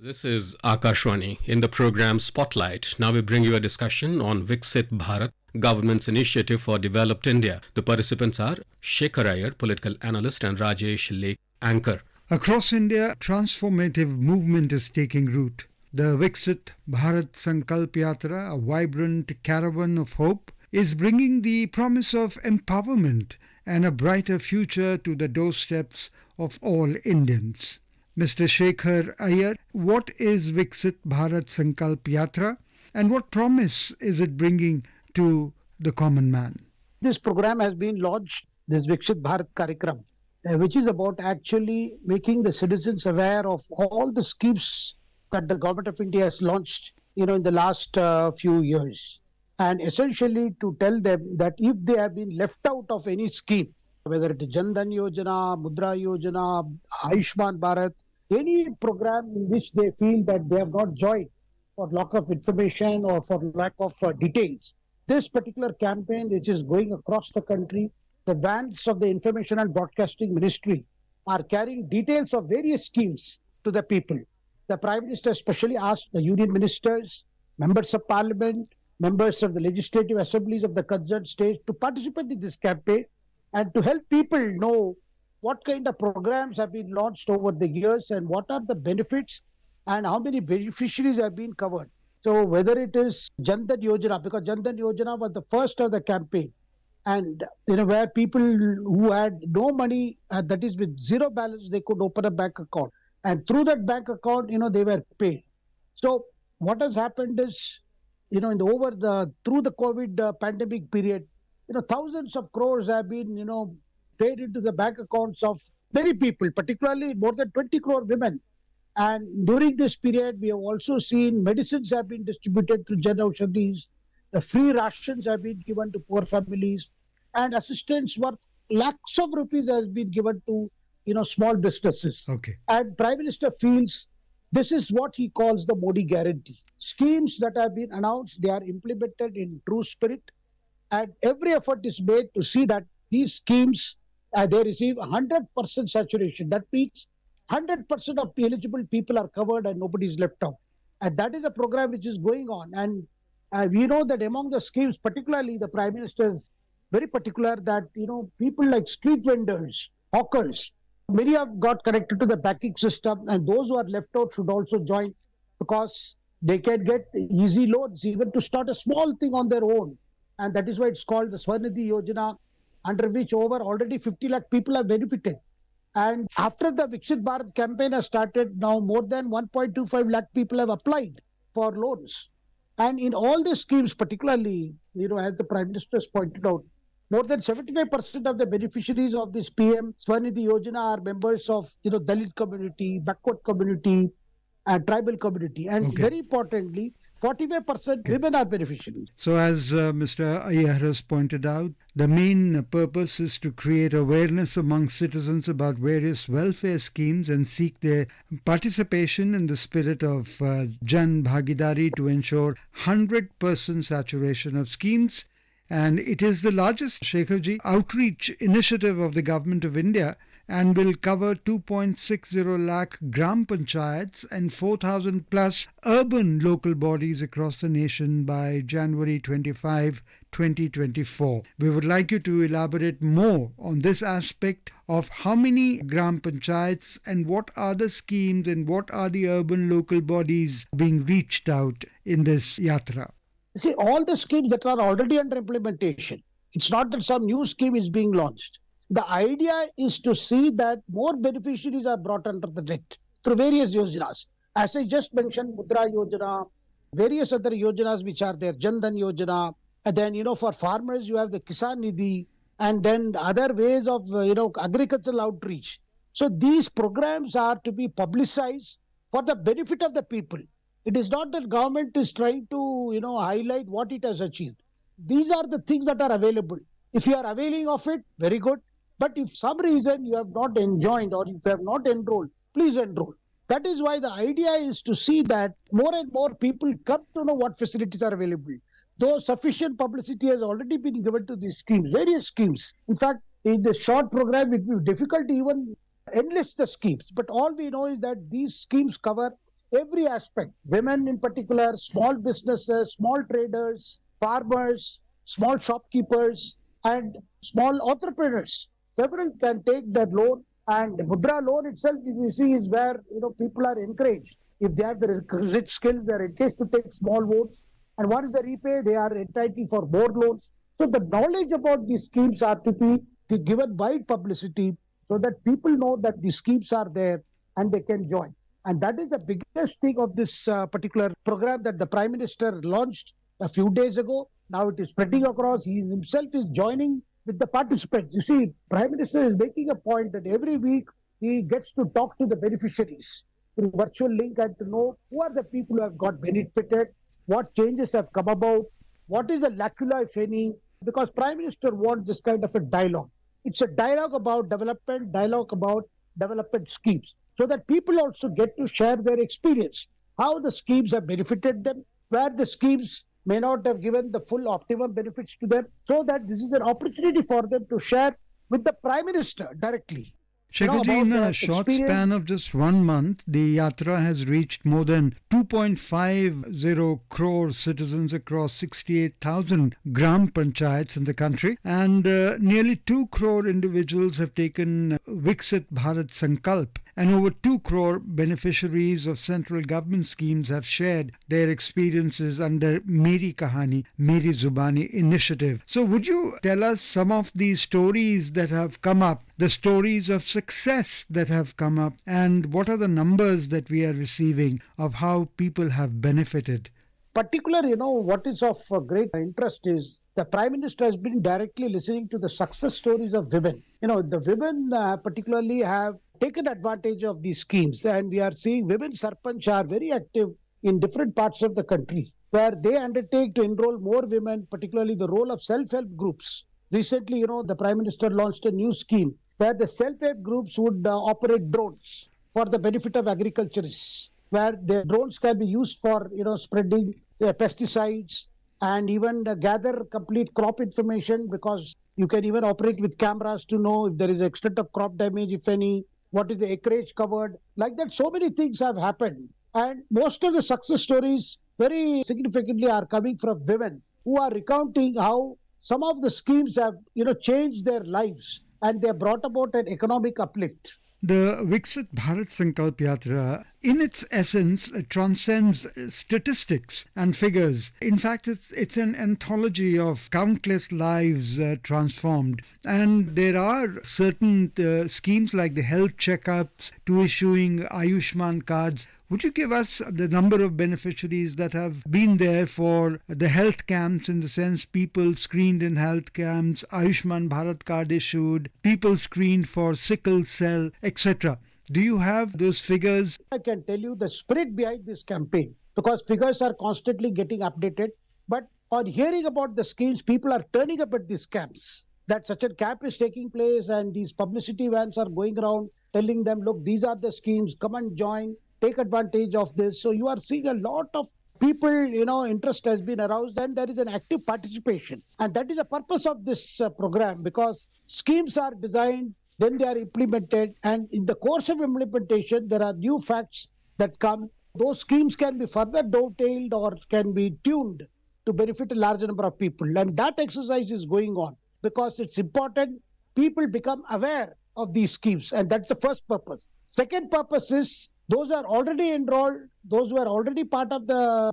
This is Akashwani. In the program Spotlight, now we bring you a discussion on Viksit Bharat, government's initiative for developed India. The participants are Shekhar Iyer, political analyst, and Rajesh Lake, anchor. Across India, a transformative movement is taking root. The Viksit Bharat Sankalp Yatra, a vibrant caravan of hope, is bringing the promise of empowerment and a brighter future to the doorsteps of all Indians. Mr. Shekhar Iyer, what is Viksit Bharat Sankalp Yatra and what promise is it bringing to the common man? This program has been launched, this Viksit Bharat Karikram, which is about actually making the citizens aware of all the schemes that the government of India has launched, in the last few years. And essentially to tell them that if they have been left out of any scheme, whether it is Jan Dhan Yojana, Mudra Yojana, Ayushman Bharat, any program in which they feel that they have not joined for lack of information or for lack of details. This particular campaign, which is going across the country, the vans of the Information and Broadcasting Ministry are carrying details of various schemes to the people. The Prime Minister especially asked the union ministers, members of parliament, members of the legislative assemblies of the concerned states to participate in this campaign and to help people know what kind of programs have been launched over the years and what are the benefits and how many beneficiaries have been covered. So whether it is Jan Dhan Yojana, because Jan Dhan Yojana was the first of the campaign, and where people who had no money, that is with zero balance, they could open a bank account. And through that bank account, they were paid. So what has happened is, through the COVID pandemic period, thousands of crores have been, paid into the bank accounts of many people, particularly more than 20 crore women. And during this period, we have also seen medicines have been distributed through Jan Aushadhis, the free rations have been given to poor families, and assistance worth lakhs of rupees has been given to, small businesses. Okay. And Prime Minister feels this is what he calls the Modi guarantee. Schemes that have been announced, they are implemented in true spirit, and every effort is made to see that these schemes, they receive 100% saturation. That means 100% of the eligible people are covered and nobody is left out. And that is the program which is going on. And we know that among the schemes, particularly the Prime Minister is very particular that, people like street vendors, hawkers, many have got connected to the banking system, and those who are left out should also join because they can get easy loans even to start a small thing on their own. And that is why it's called the Swarnidhi Yojana, under which over already 50 lakh people have benefited. And after the Viksit Bharat campaign has started, now more than 1.25 lakh people have applied for loans. And in all these schemes, particularly, as the Prime Minister has pointed out, more than 75% of the beneficiaries of this PM Swarnidhi Yojana are members of, Dalit community, backward community, and tribal community. And very importantly, 45% women are beneficiaries. So as Mr. Iyer has pointed out, the main purpose is to create awareness among citizens about various welfare schemes and seek their participation in the spirit of Jan Bhagidari to ensure 100% saturation of schemes. And it is the largest, Shekharji, outreach initiative of the Government of India and will cover 2.60 lakh gram panchayats and 4,000 plus urban local bodies across the nation by January 25, 2024. We would like you to elaborate more on this aspect of how many gram panchayats and what are the schemes and what are the urban local bodies being reached out in this yatra. See, all the schemes that are already under implementation, it's not that some new scheme is being launched. The idea is to see that more beneficiaries are brought under the net through various yojanas. As I just mentioned, Mudra Yojana, various other yojanas which are there, Jan Dhan Yojana, and then, for farmers, you have the Kisan Nidhi, and then other ways of, agricultural outreach. So these programs are to be publicized for the benefit of the people. It is not that government is trying to, highlight what it has achieved. These are the things that are available. If you are availing of it, very good. But if some reason you have not enjoined or if you have not enrolled, please enroll. That is why the idea is to see that more and more people come to know what facilities are available. Though sufficient publicity has already been given to these schemes, various schemes. In fact, in the short program, it will be difficult to even enlist the schemes. But all we know is that these schemes cover every aspect. Women in particular, small businesses, small traders, farmers, small shopkeepers, and small entrepreneurs. Several can take that loan, and the Mudra loan itself, if you see, is where people are encouraged. If they have the rich skills, they are encouraged to take small loans, and once they repay, they are entitled for more loans. So the knowledge about these schemes are to be given wide publicity so that people know that these schemes are there and they can join. And that is the biggest thing of this particular program that the Prime Minister launched a few days ago. Now it is spreading across. He himself is joining with the participants. You see, Prime Minister is making a point that every week he gets to talk to the beneficiaries through virtual link and to know who are the people who have got benefited, what changes have come about, what is the lacuna, if any, because Prime Minister wants this kind of a dialogue. It's a dialogue about development, dialogue about development schemes, so that people also get to share their experience, how the schemes have benefited them, where the schemes may not have given the full optimum benefits to them, so that this is an opportunity for them to share with the Prime Minister directly. Shekharji, in a short span of just 1 month, the Yatra has reached more than 2.50 crore citizens across 68,000 Gram Panchayats in the country, and nearly 2 crore individuals have taken Viksit Bharat Sankalp, and over 2 crore beneficiaries of central government schemes have shared their experiences under Meri Kahani, Meri Zubani initiative. So would you tell us some of these stories that have come up, the stories of success that have come up, and what are the numbers that we are receiving of how people have benefited? Particularly, what is of great interest is the Prime Minister has been directly listening to the success stories of women. The women particularly have taken advantage of these schemes, and we are seeing women sarpanch are very active in different parts of the country, where they undertake to enroll more women, particularly the role of self-help groups. Recently, the Prime Minister launched a new scheme where the self-help groups would operate drones for the benefit of agriculturists, where the drones can be used for, spreading pesticides and even gather complete crop information, because you can even operate with cameras to know if there is extent of crop damage, if any, what is the acreage covered. Like that, so many things have happened. And most of the success stories very significantly are coming from women who are recounting how some of the schemes have, changed their lives and they have brought about an economic uplift. The Viksit Bharat Sankalp Yatra, in its essence, transcends statistics and figures. In fact, it's an anthology of countless lives transformed. And there are certain schemes like the health checkups to issuing Ayushman cards. Would you give us the number of beneficiaries that have been there for the health camps, in the sense people screened in health camps, Ayushman Bharat card issued, people screened for sickle cell, etc.? Do you have those figures? I can tell you the spirit behind this campaign, because figures are constantly getting updated. But on hearing about the schemes, people are turning up at these camps, that such a camp is taking place and these publicity vans are going around telling them, look, these are the schemes, come and join, take advantage of this. So you are seeing a lot of people, interest has been aroused and there is an active participation. And that is the purpose of this program, because schemes are designed, then they are implemented, and in the course of implementation, there are new facts that come. Those schemes can be further dovetailed or can be tuned to benefit a larger number of people. And that exercise is going on because it's important people become aware of these schemes. And that's the first purpose. Second purpose is those who are already enrolled, those who are already part of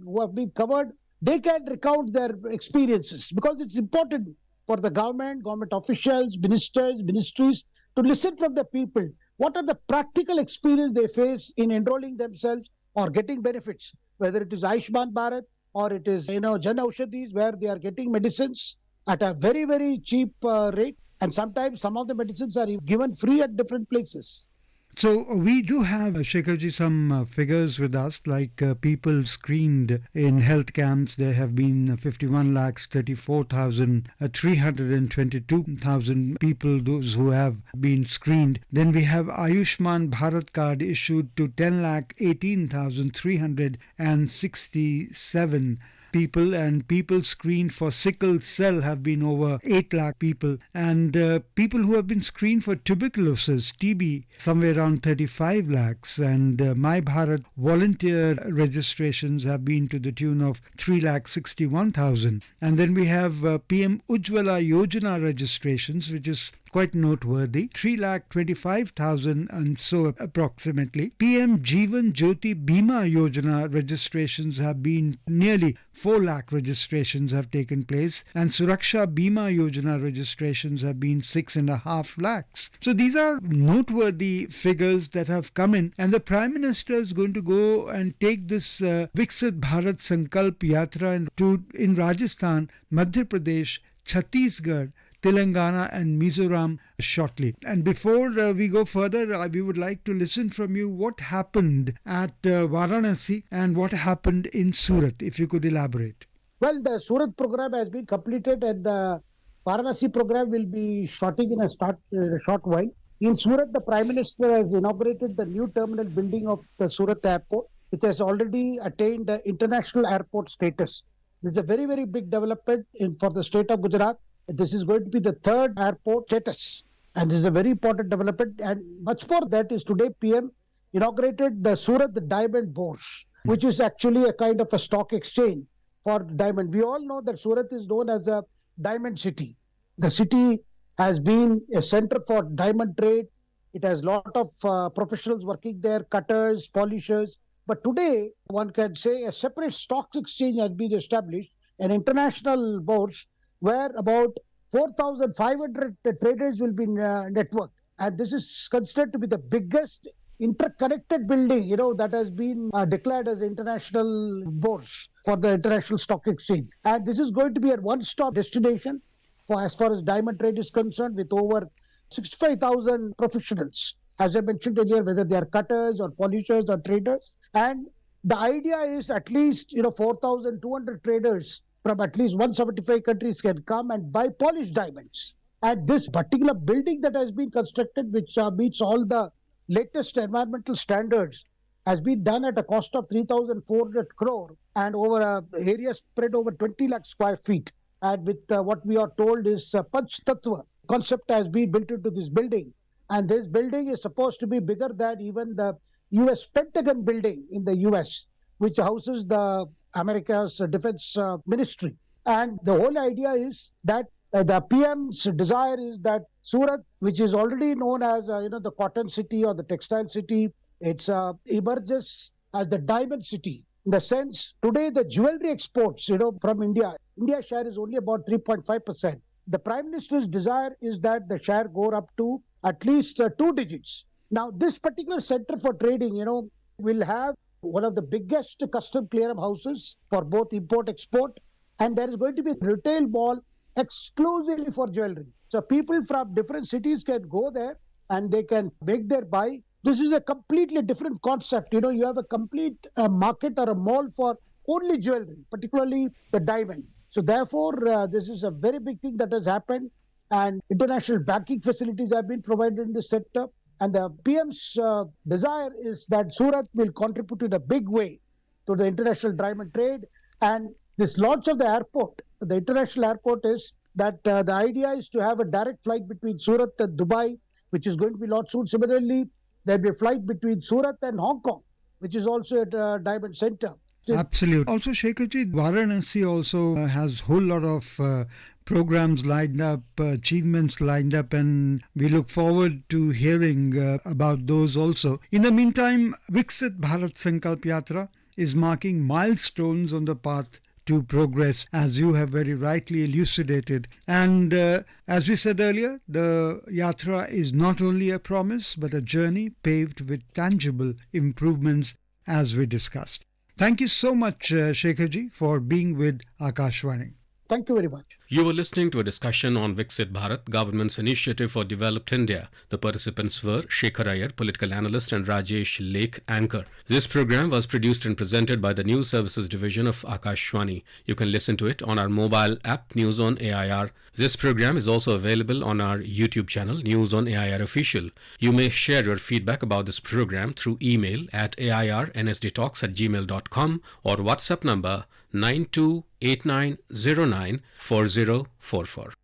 who have been covered, they can recount their experiences, because it's important for the government officials, ministers, ministries to listen from the people. What are the practical experience they face in enrolling themselves or getting benefits, whether it is Ayushman Bharat or it is, Jan Aushadhis, where they are getting medicines at a very, very cheap rate. And sometimes some of the medicines are given free at different places. So we do have, Shekharji, some figures with us, like people screened in health camps. There have been 51,34,322 people, those who have been screened. Then we have Ayushman Bharat card issued to 10,18,367 people, and people screened for sickle cell have been over 8 lakh people, and people who have been screened for tuberculosis, TB, somewhere around 35 lakhs, and My Bharat volunteer registrations have been to the tune of 3,61,000. And then we have PM Ujjwala Yojana registrations, which is quite noteworthy, 3,25,000 and so approximately. PM Jeevan Jyoti Bima Yojana registrations have been nearly 4 lakh registrations have taken place, and Suraksha Bima Yojana registrations have been 6.5 lakhs. So these are noteworthy figures that have come in, and the Prime Minister is going to go and take this Viksit Bharat Sankalp Yatra in Rajasthan, Madhya Pradesh, Chhattisgarh, Telangana and Mizoram shortly. And before we go further, we would like to listen from you what happened at Varanasi and what happened in Surat, if you could elaborate. Well, the Surat program has been completed and the Varanasi program will be starting in a short while. In Surat, the Prime Minister has inaugurated the new terminal building of the Surat airport, which has already attained the international airport status. This is a very, very big development for the state of Gujarat. This is going to be the third airport status, and this is a very important development. And much more that is today PM inaugurated the Surat Diamond Bourse, which is actually a kind of a stock exchange for diamond. We all know that Surat is known as a diamond city. The city has been a center for diamond trade. It has a lot of professionals working there, cutters, polishers. But today, one can say a separate stock exchange has been established, an international bourse, where about 4,500 traders will be networked. And this is considered to be the biggest interconnected building, that has been declared as international bourse for the International Stock Exchange. And this is going to be a one-stop destination for as far as diamond trade is concerned, with over 65,000 professionals, as I mentioned earlier, whether they are cutters or polishers or traders. And the idea is at least, 4,200 traders from at least 175 countries can come and buy polished diamonds. And this particular building that has been constructed, which meets all the latest environmental standards, has been done at a cost of 3,400 crore and over an area spread over 20 lakh square feet. And with what we are told is Panch Tattva concept has been built into this building. And this building is supposed to be bigger than even the US Pentagon building in the US, which houses the America's defense ministry. And the whole idea is that the PM's desire is that Surat, which is already known as the cotton city or the textile city, it emerges as the diamond city. In the sense, today the jewelry exports, from India share is only about 3.5%. The Prime Minister's desire is that the share go up to at least 2 digits. Now, this particular center for trading, will have one of the biggest custom clearing houses for both import-export, and there is going to be a retail mall exclusively for jewelry. So people from different cities can go there and they can make their buy. This is a completely different concept. You have a complete market or a mall for only jewelry, particularly the diamond. So therefore, this is a very big thing that has happened, and international banking facilities have been provided in this sector. And the PM's desire is that Surat will contribute in a big way to the international diamond trade. And this launch of the airport, the international airport, is that the idea is to have a direct flight between Surat and Dubai, which is going to be launched soon. Similarly, there will be a flight between Surat and Hong Kong, which is also a diamond center. Absolutely. Also, Shekharji, Varanasi also has a whole lot of programs lined up, achievements lined up, and we look forward to hearing about those also. In the meantime, Viksit Bharat Sankalp Yatra is marking milestones on the path to progress, as you have very rightly elucidated. And as we said earlier, the Yatra is not only a promise, but a journey paved with tangible improvements, as we discussed. Thank you so much, Shekharji, for being with Akashvani. Thank you very much. You were listening to a discussion on Viksit Bharat, Government's Initiative for Developed India. The participants were Shekhar Iyer, political analyst, and Rajesh Lake, anchor. This program was produced and presented by the News Services Division of Akashvani. You can listen to it on our mobile app, News on AIR. This program is also available on our YouTube channel, News on AIR Official. You may share your feedback about this program through email at airnsdtalks@gmail.com or WhatsApp number 9289094044.